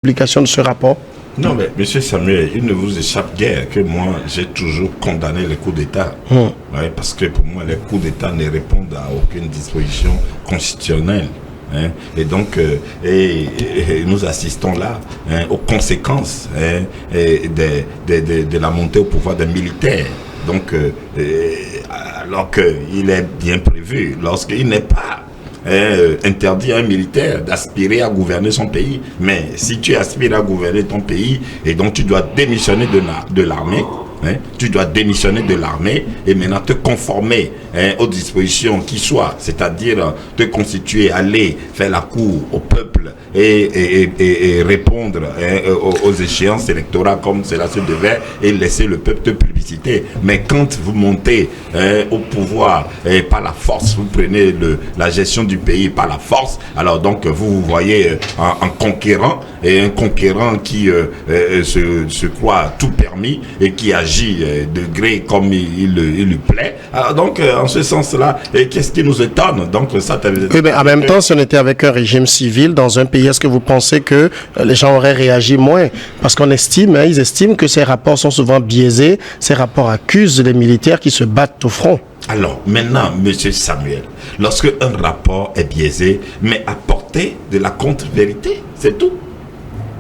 publication de ce rapport? Non, mais M. Samuel, il ne vous échappe guère que moi, j'ai toujours condamné les coups d'État. Ouais, parce que pour moi, les coups d'État ne répondent à aucune disposition constitutionnelle. Et donc, nous assistons là aux conséquences de la montée au pouvoir des militaires. Donc, alors qu'il est bien prévu, lorsqu'il n'est pas interdit à un militaire d'aspirer à gouverner son pays. Mais si tu aspires à gouverner ton pays et donc tu dois démissionner de l'armée, tu dois démissionner de l'armée et maintenant te conformer aux dispositions qui soient, c'est-à-dire te constituer, aller faire la cour au peuple et répondre aux échéances électorales comme cela se devait et laisser le peuple te publiciter. Mais quand vous montez au pouvoir par la force, vous prenez la gestion du pays par la force, alors donc vous voyez un conquérant et un conquérant qui se croit tout permis et qui agit de gré comme il lui plaît. Alors donc en ce sens-là, qu'est-ce qui nous étonne? Donc ça. Oui, mais en même temps, si on était avec un régime civil dans un pays, est-ce que vous pensez que les gens auraient réagi moins? Parce qu'on estime, ils estiment que ces rapports sont souvent biaisés. Ces rapports accusent les militaires qui se battent au front. Alors maintenant, M. Samuel, lorsque un rapport est biaisé, mais apporter de la contre-vérité, c'est tout.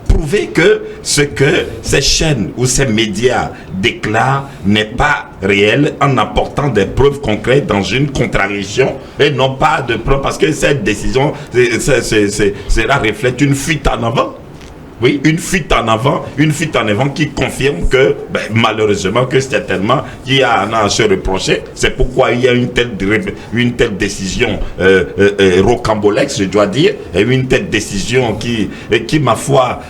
Prouver que ce que ces chaînes ou ces médias déclarent n'est pas réel en apportant des preuves concrètes dans une contradiction et non pas de preuves, parce que cette décision, cela reflète une fuite en avant. Oui, une fuite en avant qui confirme que, malheureusement, que certainement, il y a à se reprocher. C'est pourquoi il y a une telle décision rocambolesque, je dois dire, et une telle décision qui ma foi,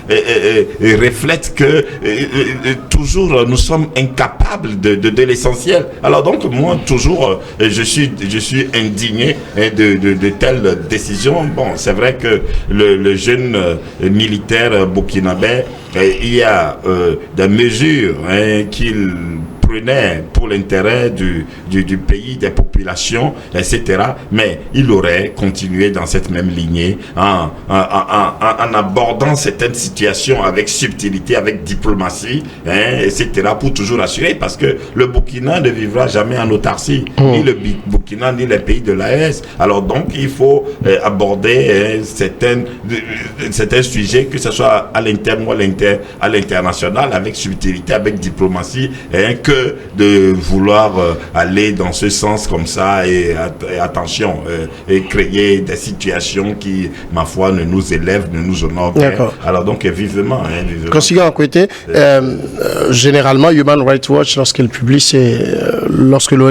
reflète que toujours nous sommes incapables de l'essentiel. Alors donc, moi, toujours, je suis indigné de telles décisions. Bon, c'est vrai que le jeune militaire burkinabé, il y a des mesures qu'il prenait pour l'intérêt du pays, des populations, etc. Mais il aurait continué dans cette même lignée en abordant certaines situations avec subtilité, avec diplomatie, etc. pour toujours assurer, parce que le Burkina ne vivra jamais en autarcie, ni le Burkina, ni les pays de l'AES. Alors donc, il faut aborder certains sujets, que ce soit à l'interne ou à l'international, avec subtilité, avec diplomatie, que de vouloir aller dans ce sens comme ça et attention, et créer des situations qui, ma foi, ne nous élèvent, ne nous honorent pas. Alors donc, vivement. Consiga Akwete, généralement, Human Rights Watch, lorsqu'elle publie, lorsque l'ONU